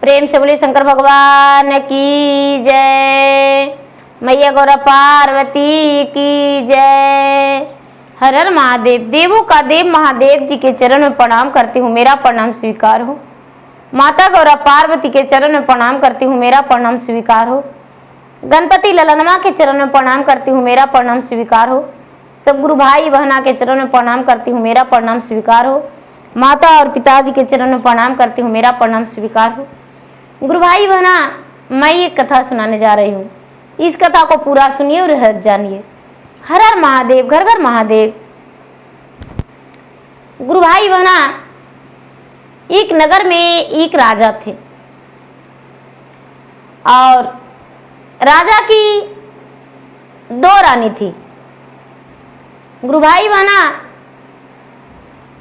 प्रेम से बोले शंकर भगवान की जय, मैया गौरा पार्वती की जय। हर हर महादेव। देवों का देव महादेव जी के चरण में प्रणाम करती हूँ, मेरा प्रणाम स्वीकार हो। माता गौरा पार्वती के चरण में प्रणाम करती हूँ, मेरा प्रणाम स्वीकार हो। गणपति ललनमा के चरण में प्रणाम करती हूँ, मेरा प्रणाम स्वीकार हो। सब गुरु भाई बहना के चरण में प्रणाम करती हूँ, मेरा प्रणाम स्वीकार हो। माता और पिताजी के चरण में प्रणाम करती हूँ, मेरा प्रणाम स्वीकार हो। गुरु भाई बहना, मैं एक कथा सुनाने जा रही हूँ, इस कथा को पूरा सुनिए और जानिए। हर हर महादेव, घर घर महादेव। गुरु भाई बहना, एक नगर में एक राजा थे और राजा की 2 रानी थी। गुरु भाई बहना,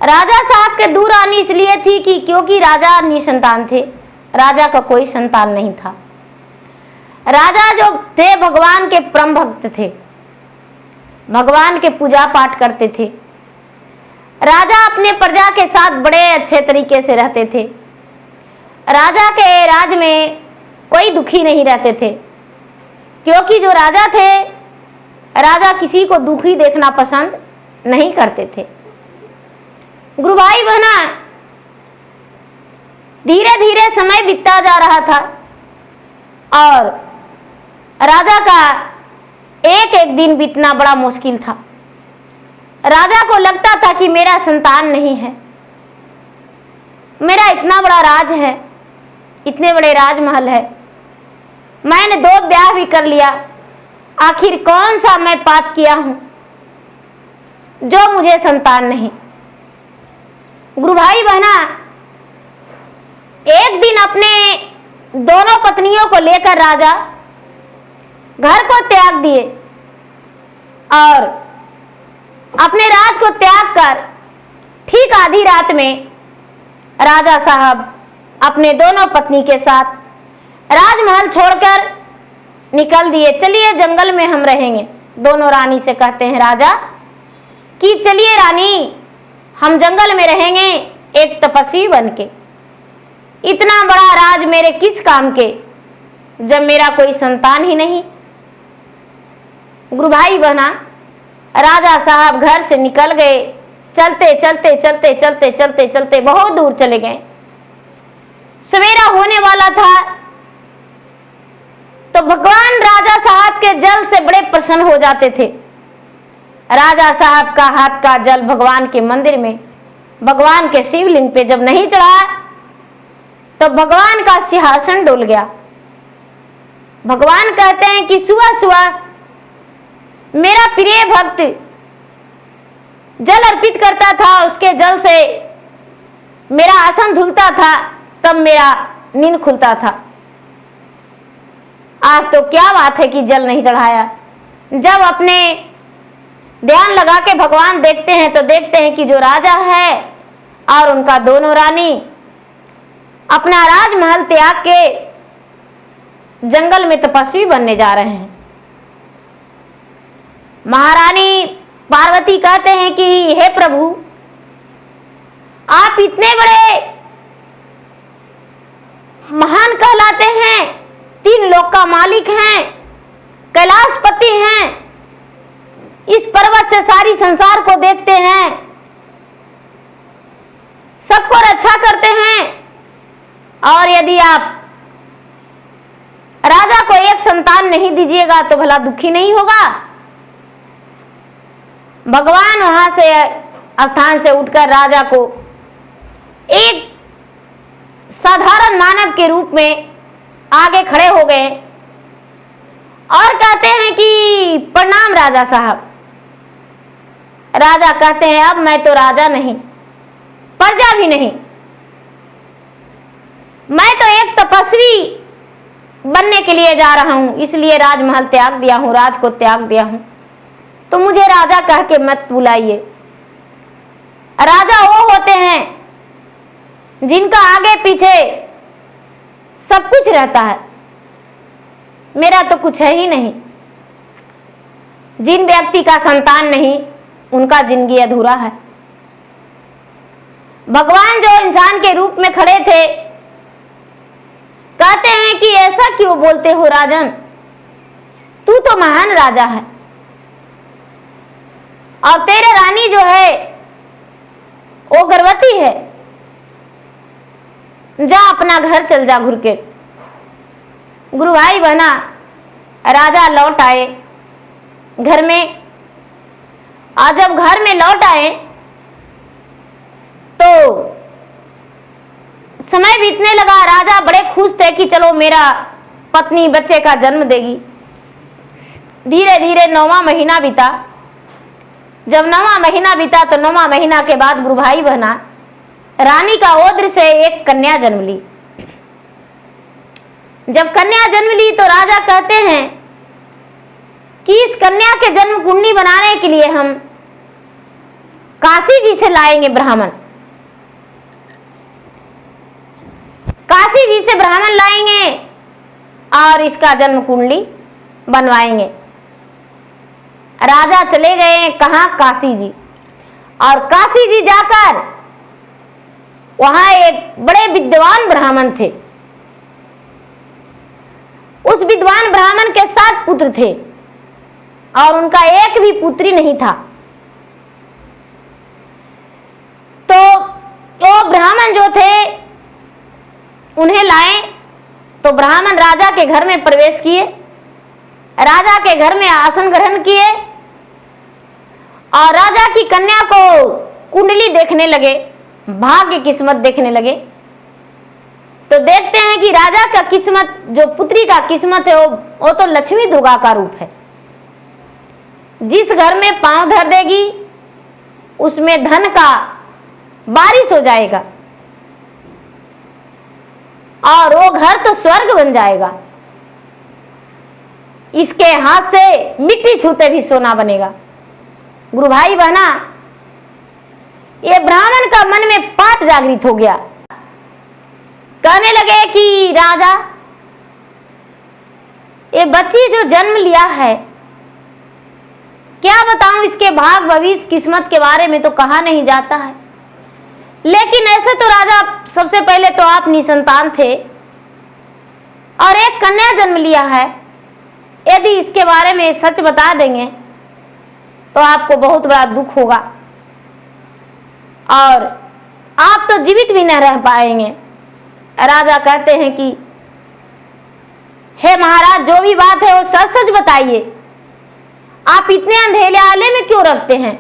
राजा साहब के 2 रानी इसलिए थी कि क्योंकि राजा निसंतान थे, राजा का कोई संतान नहीं था। राजा जो थे भगवान के परम भक्त थे, भगवान के पूजा पाठ करते थे। राजा अपने प्रजा के साथ बड़े अच्छे तरीके से रहते थे। राजा के राज में कोई दुखी नहीं रहते थे, क्योंकि जो राजा थे, राजा किसी को दुखी देखना पसंद नहीं करते थे। गुरु भाई बहना, धीरे धीरे समय बीतता जा रहा था और राजा का एक एक दिन बीतना बड़ा मुश्किल था। राजा को लगता था कि मेरा संतान नहीं है, मेरा इतना बड़ा राज है, इतने बड़े राजमहल है, मैंने 2 ब्याह भी कर लिया, आखिर कौन सा मैं पाप किया हूं जो मुझे संतान नहीं। गुरु भाई बहना, एक दिन अपने दोनों पत्नियों को लेकर राजा घर को त्याग दिए और अपने राज को त्याग कर ठीक आधी रात में राजा साहब अपने दोनों पत्नी के साथ राजमहल छोड़कर निकल दिए। चलिए जंगल में हम रहेंगे। दोनों रानी से कहते हैं राजा कि चलिए रानी, हम जंगल में रहेंगे एक तपस्वी बनके। इतना बड़ा राज मेरे किस काम के जब मेरा कोई संतान ही नहीं। गुरु भाई बहना, राजा साहब घर से निकल गए। चलते चलते चलते चलते चलते चलते बहुत दूर चले गए। सवेरा होने वाला था तो भगवान राजा साहब के जल से बड़े प्रसन्न हो जाते थे। राजा साहब का हाथ का जल भगवान के मंदिर में, भगवान के शिवलिंग पे जब नहीं चढ़ा तो भगवान का सिंहासन डोल गया। भगवान कहते हैं कि सुबह सुबह मेरा प्रिय भक्त जल अर्पित करता था, उसके जल से मेरा आसन धुलता था, तब मेरा नींद खुलता था। आज तो क्या बात है कि जल नहीं चढ़ाया। जब अपने ध्यान लगा के भगवान देखते हैं तो देखते हैं कि जो राजा है और उनका दोनों रानी अपना राजमहल त्याग के जंगल में तपस्वी बनने जा रहे हैं। महारानी पार्वती कहते हैं कि हे प्रभु, आप इतने बड़े महान कहलाते हैं, 3 लोक का मालिक हैं, कैलाशपति हैं, इस पर्वत से सारी संसार को देखते हैं, सबको रक्षा करते हैं, और यदि आप राजा को एक संतान नहीं दीजिएगा तो भला दुखी नहीं होगा। भगवान वहां से स्थान से उठकर राजा को एक साधारण मानव के रूप में आगे खड़े हो गए और कहते हैं कि प्रणाम राजा साहब। राजा कहते हैं अब मैं तो राजा नहीं, प्रजा भी नहीं, मैं तो एक तपस्वी बनने के लिए जा रहा हूं, इसलिए राजमहल त्याग दिया हूं, राज को त्याग दिया हूं, तो मुझे राजा कह के मत बुलाइए। राजा वो होते हैं जिनका आगे पीछे सब कुछ रहता है, मेरा तो कुछ है ही नहीं। जिन व्यक्ति का संतान नहीं, उनका जिंदगी अधूरा है। भगवान जो इंसान के रूप में खड़े थे, ऐसा क्यों बोलते हो राजन, तू तो महान राजा है और तेरे रानी जो है वो गर्भवती है। जा अपना घर चल जा घुर के। गुरु भाई बहना राजा लौट आए घर में, और जब घर में लौट आए तो समय बीतने लगा। राजा बड़े खुश थे कि चलो मेरा पत्नी बच्चे का जन्म देगी। धीरे धीरे 9वां महीना बीता। जब 9वां महीना बीता तो 9वां महीना के बाद गुरु भाई बहना रानी का ओद्र से एक कन्या जन्म ली। जब कन्या जन्म ली तो राजा कहते हैं कि इस कन्या के जन्म कुंडली बनाने के लिए हम काशी जी से लाएंगे ब्राह्मण। काशी जी से ब्राह्मण लाएंगे और इसका जन्म कुंडली बनवाएंगे। राजा चले गए कहां, काशी जी। और काशी जी जाकर वहां एक बड़े विद्वान ब्राह्मण थे। उस विद्वान ब्राह्मण के 7 पुत्र थे और उनका एक भी पुत्री नहीं था। तो वो ब्राह्मण जो थे उन्हें लाए तो ब्राह्मण राजा के घर में प्रवेश किए, राजा के घर में आसन ग्रहण किए और राजा की कन्या को कुंडली देखने लगे, भाग्य किस्मत देखने लगे। तो देखते हैं कि राजा का किस्मत, जो पुत्री का किस्मत है वो तो लक्ष्मी दुर्गा का रूप है। जिस घर में पांव धर देगी उसमें धन का बारिश हो जाएगा और वो घर तो स्वर्ग बन जाएगा। इसके हाथ से मिट्टी छूते भी सोना बनेगा। गुरु भाई बहना, ये ब्राह्मण का मन में पाप जागृत हो गया। कहने लगे कि राजा, ये बच्ची जो जन्म लिया है, क्या बताऊं, इसके भाग भविष्य किस्मत के बारे में तो कहा नहीं जाता है। लेकिन ऐसे तो राजा, सबसे पहले तो आप निसंतान थे और एक कन्या जन्म लिया है। यदि इसके बारे में सच बता देंगे तो आपको बहुत बड़ा दुख होगा और आप तो जीवित भी न रह पाएंगे। राजा कहते हैं कि हे महाराज, जो भी बात है वो सच सच बताइए, आप इतने अंधेरे आले में क्यों रखते हैं।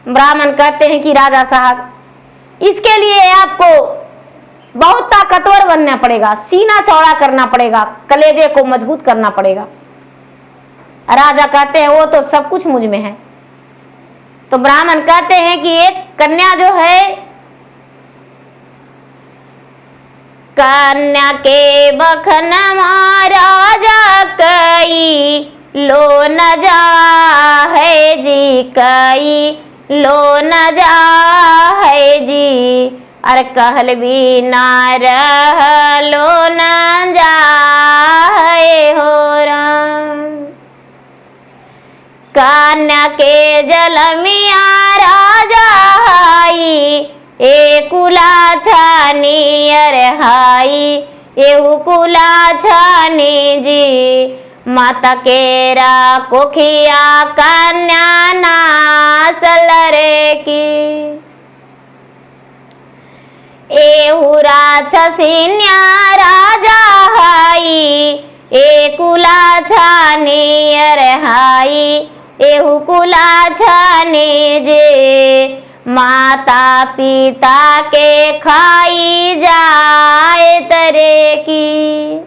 ब्राह्मण कहते हैं कि राजा साहब, इसके लिए आपको बहुत ताकतवर बनना पड़ेगा, सीना चौड़ा करना पड़ेगा, कलेजे को मजबूत करना पड़ेगा। राजा कहते हैं वो तो सब कुछ मुझ में है। तो ब्राह्मण कहते हैं कि एक कन्या जो है, कन्या के बखन राजा कई लो न जा है जी, कई लो न जा है जी, अरे कहल भी ना रह लो न जा है हो राम। कन्या के जलमिया राजा हाई, एकुला छानी अरे हाई, एहू कुला छानी जी, माता केरा कोखिया कन्या नासल रे की। एहू राक्षसिन्या राजा हाई, एकुला छानी अरे हाई, एहू कुला छानी जे, माता पिता के खाई जाए तरे की।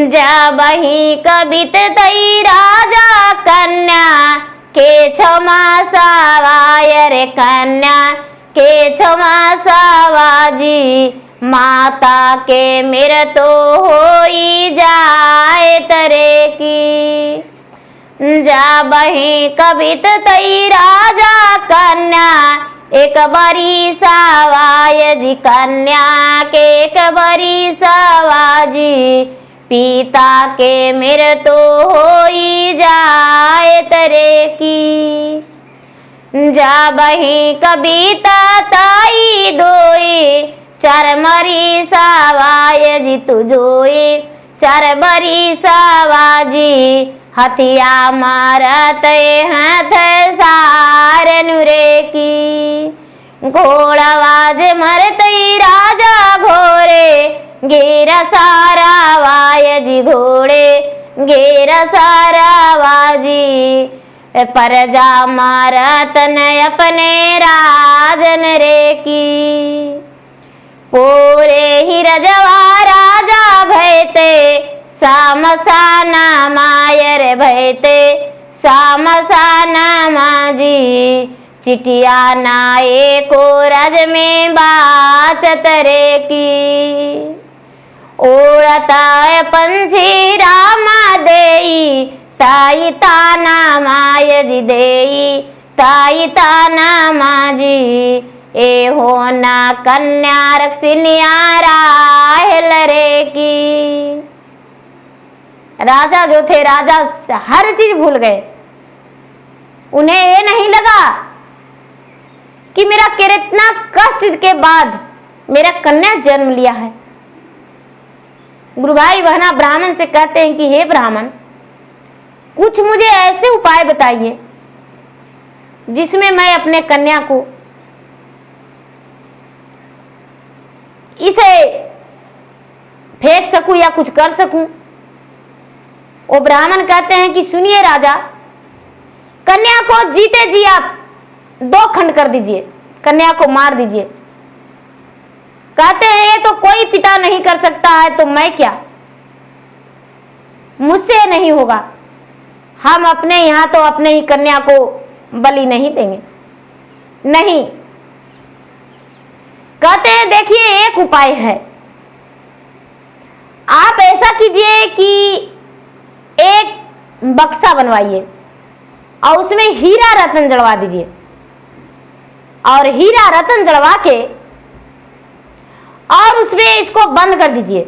जब ही कबित तई राजा कन्या के क्षमा सवाय रे, कन्या के क्षमा सवाजी, माता के मेरे तो होई जाए तरे की। जब ही कबित तई राजा कन्या एक बरी सवाय जी, कन्या के एक बरी सवाजी, पिता के मेरे तो होई जाए तरे की। जब ही कबिता ताई दोई चरमरी सवाय जी तू जोई चरबरी सवाजी हथिया मारत हाथ सार नुरे की घोड़ावाज मरतई राजा घोड़े घेर सारा वाय जी घोड़े घेर सारा वाजी परजा मारत न अपने राजन रे की पूरे ही रजवा राजा भयते सामसाना मायर भयते सामसाना माजी चिटिया नाये को रज में बाचत रे की ओड़ता पंछी रामा देई ताई ताना माय जी देई ताई ताना माजी ए हो ना कन्या रक्षिनिया राहल रे की। राजा जो थे राजा हर चीज भूल गए। उन्हें ये नहीं लगा कि मेरा कितना कष्ट के बाद मेरा कन्या जन्म लिया है। गुरु भाई बहना ब्राह्मण से कहते हैं कि हे ब्राह्मण, कुछ मुझे ऐसे उपाय बताइए जिसमें मैं अपने कन्या को इसे फेंक सकूं या कुछ कर सकूं। वो ब्राह्मण कहते हैं कि सुनिए राजा, कन्या को जीते जी आप 2 खंड कर दीजिए, कन्या को मार दीजिए। कहते हैं ये तो कोई पिता नहीं कर सकता है, तो मैं क्या, मुझसे नहीं होगा। हम अपने यहां तो अपने ही कन्या को बलि नहीं देंगे। नहीं, कहते हैं देखिए एक उपाय है, आप ऐसा कीजिए कि एक बक्सा बनवाइए और उसमें हीरा रतन जड़वा दीजिए और हीरा रतन जड़वा के और उसमें इसको बंद कर दीजिए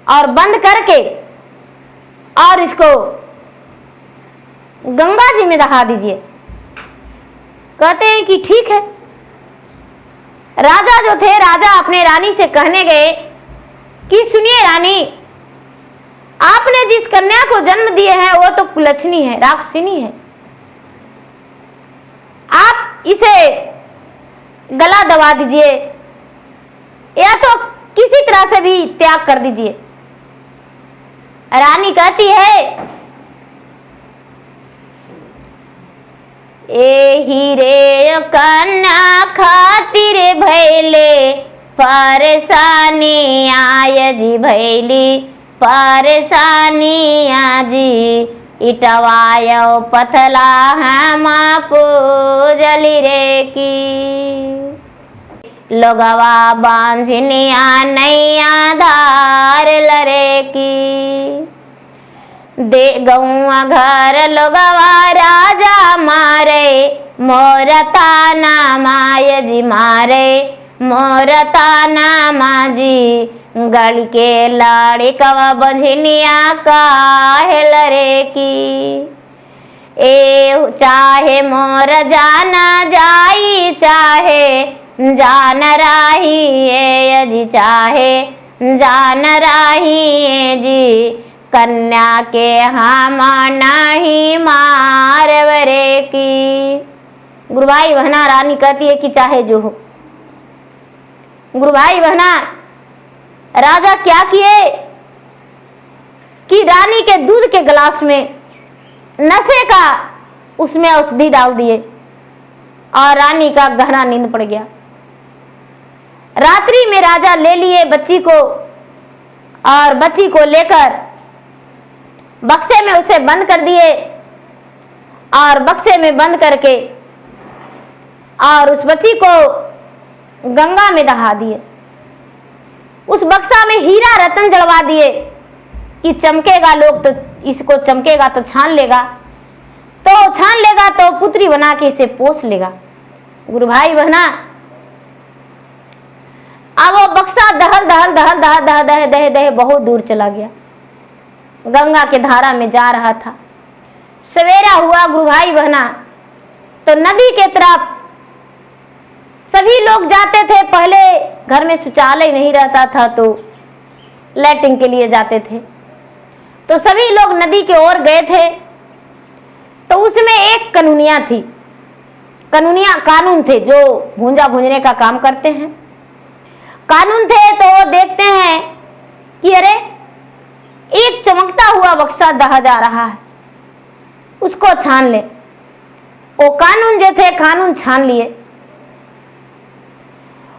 और बंद करके और इसको गंगा जी में दहा दीजिए। कहते हैं कि ठीक है। राजा जो थे राजा अपने रानी से कहने गए कि सुनिए रानी, आपने जिस कन्या को जन्म दिए हैं वो तो कुलच्छनी है, राक्षसिनी है। आप इसे गला दबा दीजिए या तो किसी तरह से भी त्याग कर दीजिए। रानी कहती है एही रे कन्या खातिर भैले परेशानी आय जी भैली परेशानी आजी इटवायो पथला हम पूजली रे की लोगवा बांझनिया नैया धार लरे की दे गौआ घर लोगवा राजा मारे मोरता ना माय जी मारे मोरता ना माजी गल के लाड़ी कवा बंझनिया काहेल रे की ए चाहे मोर जाना जाई चाहे जान राही ए जी चाहे जान राही जी कन्या के हम नहीं मारवरे की। गुरु भाई बहना रानी कहती है कि चाहे जो हो। गुरु भाई बहना राजा क्या किए कि रानी के दूध के गिलास में नशे का उसमें औषधि डाल दिए और रानी का गहरा नींद पड़ गया। रात्रि में राजा ले लिए बच्ची को और बच्ची को लेकर बक्से में उसे बंद कर दिए और बक्से में बंद करके और उस बच्ची को गंगा में दहा दिए। उस बक्सा में हीरा रतन जड़वा दिए कि चमकेगा, लोग तो इसको चमकेगा तो छान लेगा, तो पुत्री बना के इसे पोस लेगा। गुरु भाई बहना अब वो बक्सा दहल दहल दहल दहल दह दह दह दह बहुत दूर चला गया, गंगा के धारा में जा रहा था। सवेरा हुआ गुरु भाई बहना तो नदी के तरफ सभी लोग जाते थे। पहले घर में शौचालय नहीं रहता था तो लैट्रिन के लिए जाते थे, तो सभी लोग नदी के ओर गए थे। तो उसमें एक कनूनिया थी, कानून थे जो भूंजा भूंजने का काम करते हैं। कानून थे तो वो देखते हैं कि अरे एक चमकता हुआ बक्सा दहा जा रहा है, उसको छान ले। वो कानून जो थे कानून छान लिए।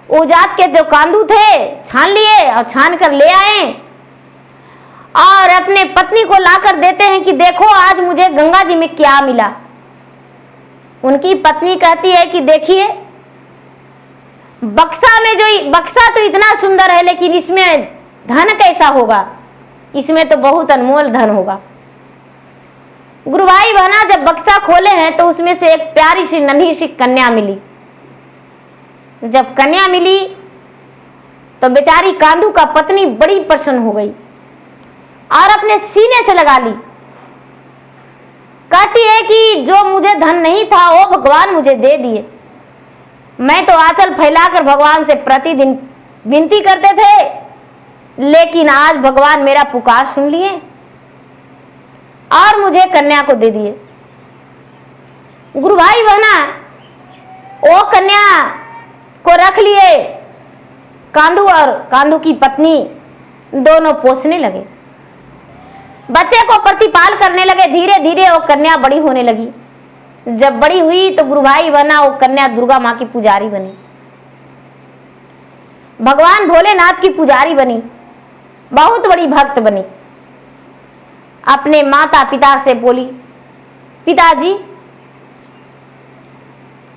वो जात के जो कांदू थे छान लिए और छान कर ले आए और अपने पत्नी को लाकर देते हैं कि देखो आज मुझे गंगा जी में क्या मिला। उनकी पत्नी कहती है कि देखिए बक्सा तो इतना सुंदर है लेकिन इसमें धन कैसा होगा, इसमें तो बहुत अनमोल धन होगा। गुरु भाई बहना जब बक्सा खोले हैं तो उसमें से एक प्यारी सी नन्ही सी कन्या मिली। जब कन्या मिली तो बेचारी कांदू का पत्नी बड़ी प्रसन्न हो गई और अपने सीने से लगा ली। कहती है कि जो मुझे धन नहीं था वो भगवान मुझे दे दिए। मैं तो आंचल फैलाकर भगवान से प्रतिदिन विनती करते थे, लेकिन आज भगवान मेरा पुकार सुन लिए और मुझे कन्या को दे दिए। गुरु भाई बहना वो कन्या को रख लिए। कांदू और कांदू की पत्नी दोनों पोसने लगे, बच्चे को प्रतिपाल करने लगे। धीरे धीरे वो कन्या बड़ी होने लगी। जब बड़ी हुई तो गुरु भाई बना वो कन्या दुर्गा माँ की पुजारी बनी, भगवान भोलेनाथ की पुजारी बनी, बहुत बड़ी भक्त बनी। अपने माता पिता से बोली, पिताजी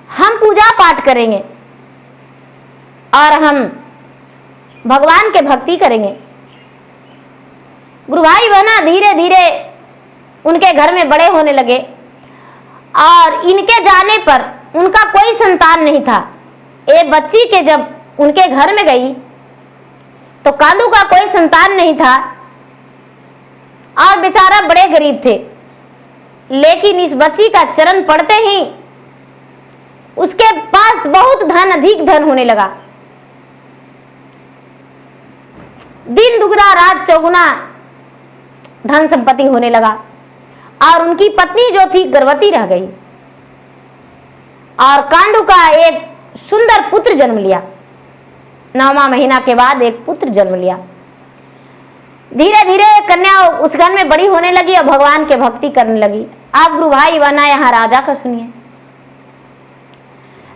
हम पूजा पाठ करेंगे और हम भगवान के भक्ति करेंगे। गुरु भाई बहना धीरे धीरे उनके घर में बड़े होने लगे और इनके जाने पर उनका कोई संतान नहीं था। एक बच्ची के जब उनके घर में गई तो कांदू का कोई संतान नहीं था और बेचारा बड़े गरीब थे। लेकिन इस बच्ची का चरण पड़ते ही उसके पास बहुत धन, अधिक धन होने लगा। दिन दुगना रात चौगुना धन संपत्ति होने लगा और उनकी पत्नी जो थी गर्भवती रह गई और कांदू का एक सुंदर पुत्र जन्म लिया। 9वां महीना के बाद एक पुत्र जन्म लिया। धीरे धीरे कन्या उस घर में बड़ी होने लगी और भगवान के भक्ति करने लगी। आप गुरु भाई बना यहाँ राजा का सुनिए।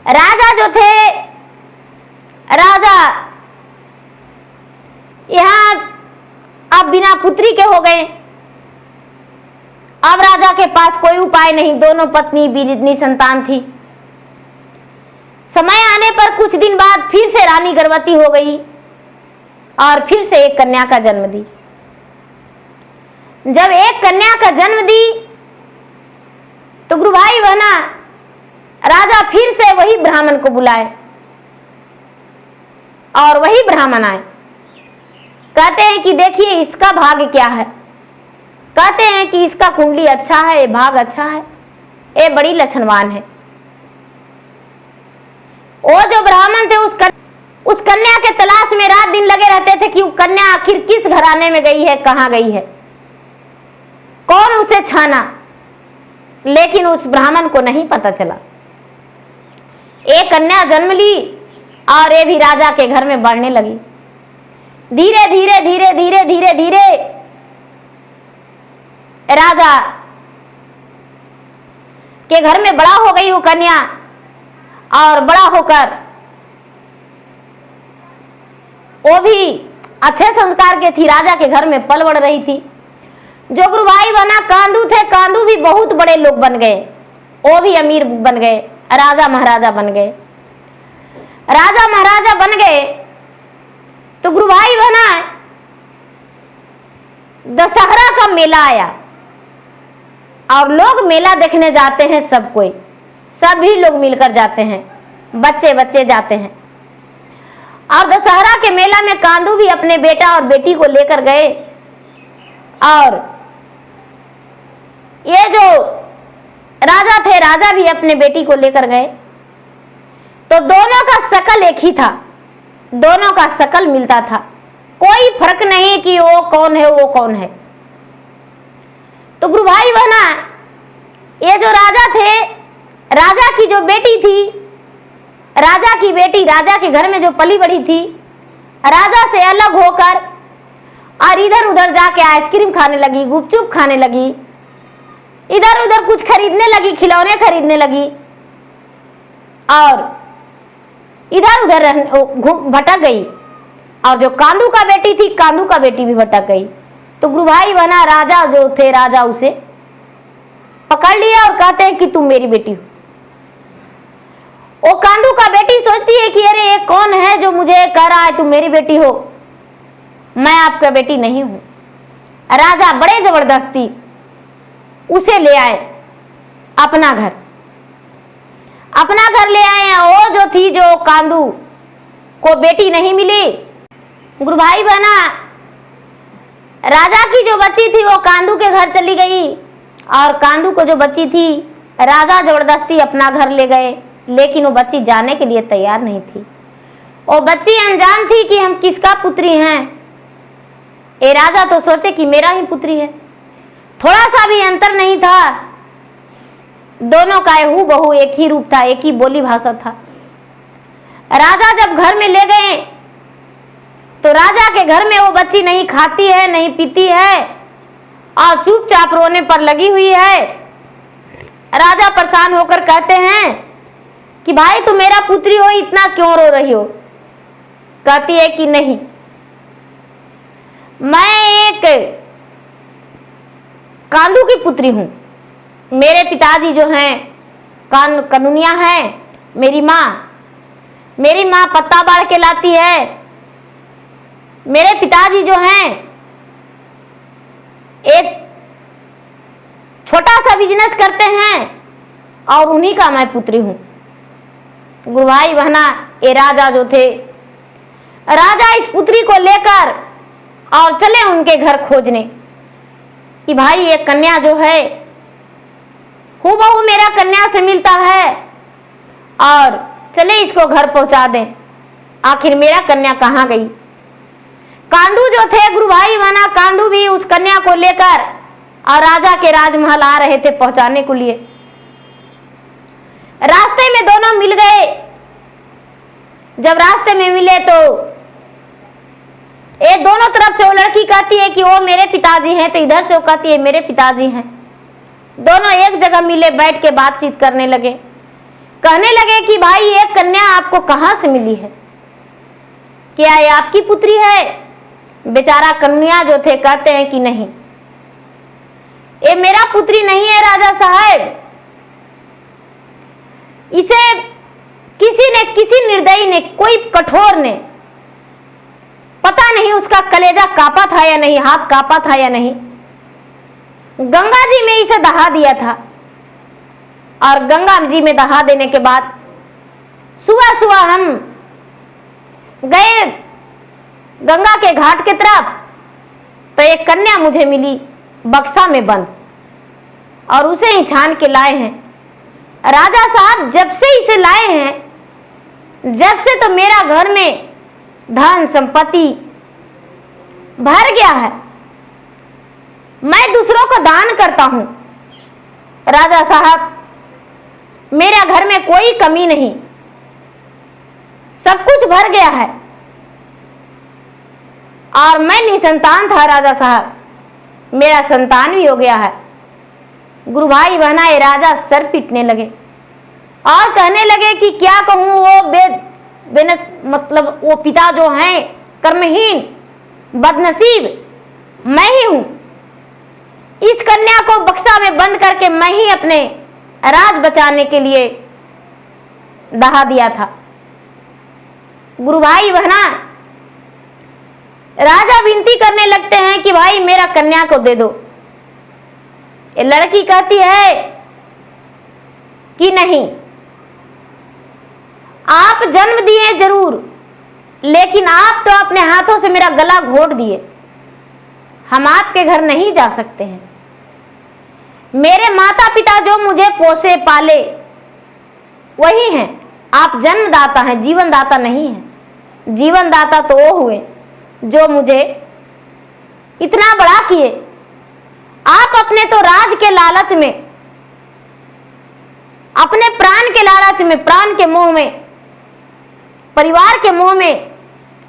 राजा जो थे, राजा यहाँ अब बिना पुत्री के हो गए। अब राजा के पास कोई उपाय नहीं, दोनों पत्नी भी संतान थी। समय आने पर कुछ दिन बाद फिर से रानी गर्भवती हो गई और फिर से एक कन्या का जन्म दी। जब एक कन्या का जन्म दी तो गुरु भाई बहना राजा फिर से वही ब्राह्मण को बुलाए और वही ब्राह्मण आए। कहते हैं कि देखिए इसका भाग्य क्या है। कहते हैं कि इसका कुंडली अच्छा है, ये भाग अच्छा है, ये बड़ी लक्षणवान है। वो जो ब्राह्मण थे उस कन्या के तलाश में रात दिन लगे रहते थे कि वो कन्या आखिर किस घराने में गई है, कहाँ गई है, कौन उसे छाना। लेकिन उस ब्राह्मण को नहीं पता चला। एक कन्या जन्म ली और ये भी राजा के घर में बढ़ने लगी। धीरे धीरे धीरे धीरे धीरे धीरे राजा के घर में बड़ा हो गई वो कन्या और बड़ा होकर वो भी अच्छे संस्कार के थी, राजा के घर में पल बढ़ रही थी। जो गुरु भाई बना कांदू थे, कांदू भी बहुत बड़े लोग बन गए, वो भी अमीर बन गए, राजा महाराजा बन गए। राजा महाराजा बन गए तो गुरु भाई बना दशहरा का मेला आया और लोग मेला देखने जाते हैं। सब कोई, सभी लोग मिलकर जाते हैं, बच्चे बच्चे जाते हैं। और दशहरा के मेला में कांदू भी अपने बेटा और बेटी को लेकर गए और ये जो राजा थे, राजा भी अपने बेटी को लेकर गए। तो दोनों का शकल एक ही था, दोनों का शकल मिलता था, कोई फर्क नहीं कि वो कौन है वो कौन है। तो गुरु भाई बहना, ये जो राजा थे, राजा की जो बेटी थी, राजा की बेटी राजा के घर में जो पली बढ़ी थी, राजा से अलग होकर और इधर उधर जाके आइसक्रीम खाने लगी, गुपचुप खाने लगी, इधर उधर कुछ खरीदने लगी, खिलौने खरीदने लगी और इधर उधर भटक गई। और जो कांदू का बेटी थी, कांदू का बेटी भी भटक गई। तो गुरु भाई बहना, राजा जो थे, राजा उसे पकड़ लिया और कहते हैं कि तुम मेरी बेटी हो। वो कांदू का बेटी सोचती है कि अरे ये कौन है जो मुझे कह रहा है तुम मेरी बेटी हो, मैं आपका बेटी नहीं हूं। राजा बड़े जबरदस्ती उसे ले आए अपना घर, अपना घर ले आए। वो जो थी, जो कांदू को बेटी नहीं मिली, गुरु भाई बहना, राजा की जो बच्ची थी वो कांदू के घर चली गई और कांदू को जो बच्ची थी राजा जबरदस्ती अपना घर ले गए, लेकिन वो बच्ची जाने के लिए तैयार नहीं थी। वो बच्ची अनजान थी कि हम किसका पुत्री हैं। ये राजा तो सोचे कि मेरा ही पुत्री है, थोड़ा सा भी अंतर नहीं था, दोनों का हूबहू एक ही रूप था, एक ही बोली भाषा था। राजा जब घर में ले गए तो राजा के घर में वो बच्ची नहीं खाती है, नहीं पीती है और चुपचाप रोने पर लगी हुई है। राजा परेशान होकर कहते हैं कि भाई तुम मेरा पुत्री हो, इतना क्यों रो रही हो? कहती है कि नहीं, मैं एक कांदू की पुत्री हूं, मेरे पिताजी जो हैं कानूनिया हैं, मेरी माँ पत्ता बाढ़ के लाती है, मेरे पिताजी जो हैं एक छोटा सा बिजनेस करते हैं और उन्हीं का मैं पुत्री हूं। गुरु भाई बहना, ये राजा जो थे, राजा इस पुत्री को लेकर और चले उनके घर खोजने कि भाई ये कन्या जो है हूबहू मेरा कन्या से मिलता है और चले इसको घर पहुंचा दें, आखिर मेरा कन्या कहाँ गई। कांदू जो थे गुरु भाई बहना, कांदू भी उस कन्या को लेकर और राजा के राजमहल आ रहे थे पहुंचाने के लिए। रास्ते में दोनों मिल गए। जब रास्ते में मिले तो एक दोनों तरफ से वो लड़की कहती है कि वो मेरे पिताजी हैं, तो इधर से वो कहती है मेरे पिताजी हैं। दोनों एक जगह मिले, बैठ के बातचीत करने लगे, कहने लगे कि भाई ये कन्या आपको कहां से मिली है, क्या ये आपकी पुत्री है? बेचारा कन्या जो थे कहते हैं कि नहीं, ये मेरा पुत्री नहीं है राजा साहब, इसे किसी निर्दयी ने, कोई कठोर ने, पता नहीं उसका कलेजा कांपा था या नहीं, हाथ कांपा था या नहीं, गंगा जी में इसे दहा दिया था। और गंगा जी में दहा देने के बाद सुबह सुबह हम गए गंगा के घाट के तरफ, तो एक कन्या मुझे मिली बक्सा में बंद, और उसे ही छान के लाए हैं। राजा साहब जब से इसे लाए हैं, जब से तो मेरा घर में धन संपत्ति भर गया है, मैं दूसरों को दान करता हूं। राजा साहब मेरा घर में कोई कमी नहीं, सब कुछ भर गया है और मैं निसंतान था राजा साहब, मेरा संतान भी हो गया है। गुरु भाई बहना, ये राजा सर पीटने लगे और कहने लगे कि क्या कहूं, वो मतलब वो पिता जो हैं कर्महीन बदनसीब मैं ही हूं। इस कन्या को बक्सा में बंद करके मैं ही अपने राज बचाने के लिए दहा दिया था। गुरु भाई बहना, राजा विनती करने लगते हैं कि भाई मेरा कन्या को दे दो। ये लड़की कहती है कि नहीं, आप जन्म दिए जरूर, लेकिन आप तो अपने हाथों से मेरा गला घोट दिए, हम आपके घर नहीं जा सकते हैं। मेरे माता पिता जो मुझे पोसे पाले वही हैं, आप जन्मदाता हैं, जीवनदाता नहीं हैं। जीवनदाता तो वो हुए जो मुझे इतना बड़ा किए। आप अपने तो राज के लालच में, अपने प्राण के लालच में, प्राण के मोह में, परिवार के मोह में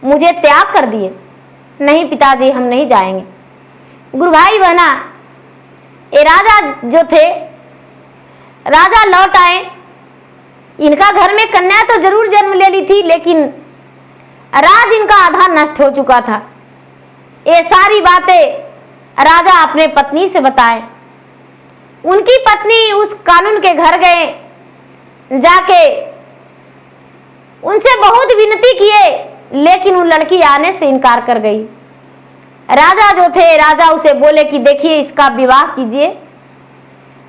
मुझे त्याग कर दिए। नहीं पिताजी, हम नहीं जाएंगे। गुरु भाई बहना, ये राजा जो थे, राजा लौट आए। इनका घर में कन्या तो जरूर जन्म ले ली थी, लेकिन राज इनका आधा नष्ट हो चुका था। ये सारी बातें राजा अपने पत्नी से बताए। उनकी पत्नी उस कानून के घर गए, जाके उनसे बहुत विनती किए, लेकिन वो लड़की आने से इनकार कर गई। राजा जो थे, राजा उसे बोले कि देखिए इसका विवाह कीजिए,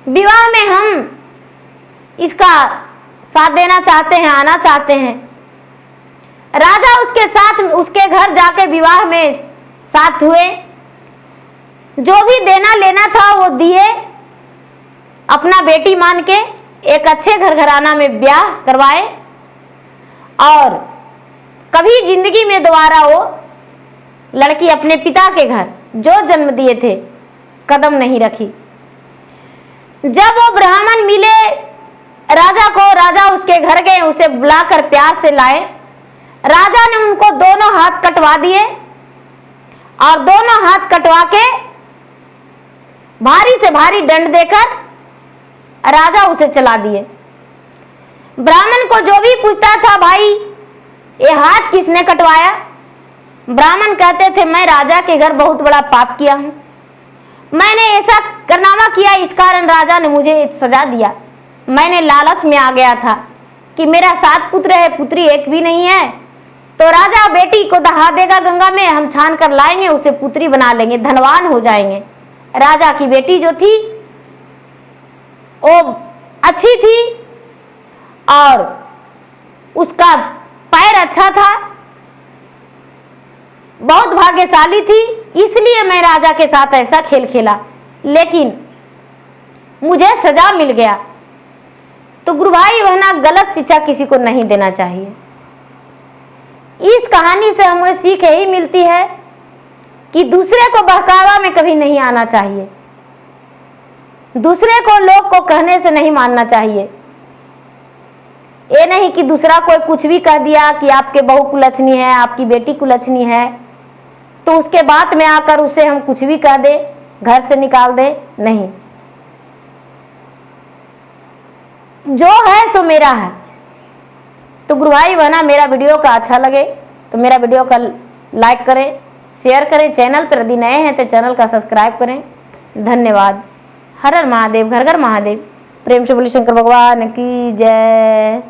विवाह में हम इसका साथ देना चाहते हैं, आना चाहते हैं। राजा उसके साथ उसके घर जाके विवाह में साथ हुए। जो भी देना लेना था वो दिए, अपना बेटी मान के एक अच्छे घर घराना में ब्याह करवाए, और कभी जिंदगी में दोबारा वो लड़की अपने पिता के घर जो जन्म दिए थे कदम नहीं रखी। जब वो ब्राह्मण मिले राजा को, राजा उसके घर गए, उसे बुलाकर प्यार से लाए। राजा ने उनको दोनों हाथ कटवा दिए, और दोनों हाथ कटवा के भारी से भारी दंड देकर राजा उसे चला दिए। ब्राह्मण को जो भी पूछता था, भाई ये हाथ किसने कटवाया, ब्राह्मण कहते थे मैं राजा के घर बहुत बड़ा पाप किया हूं, मैंने ऐसा कारनामा किया, इस कारण राजा ने मुझे सजा दिया। मैंने लालच में आ गया था कि मेरा 7 पुत्र है, पुत्री एक भी नहीं है, तो राजा बेटी को दहा देगा गंगा में, हम छान कर लाएंगे, उसे पुत्री बना लेंगे, धनवान हो जाएंगे। राजा की बेटी जो थी वो अच्छी थी और उसका पैर अच्छा था, बहुत भाग्यशाली थी, इसलिए मैं राजा के साथ ऐसा खेल खेला, लेकिन मुझे सजा मिल गया। तो गुरु भाई बहना, गलत शिक्षा किसी को नहीं देना चाहिए। इस कहानी से हमें सीख यही मिलती है कि दूसरे को बहकावा में कभी नहीं आना चाहिए, दूसरे को लोग को कहने से नहीं मानना चाहिए। ये नहीं कि दूसरा कोई कुछ भी कह दिया कि आपके बहू कुलच्छनी है, आपकी बेटी कुलच्छनी है, तो उसके बात में आकर उसे हम कुछ भी कह दे, घर से निकाल दे, नहीं। जो है सो मेरा है। तो गुरु भाई बहना, मेरा वीडियो का अच्छा लगे तो मेरा वीडियो का लाइक करें, शेयर करें, चैनल पर यदि नए हैं तो चैनल का सब्सक्राइब करें। धन्यवाद। हर हर महादेव, घर घर महादेव। प्रेम से बोलिए शंकर भगवान की जय।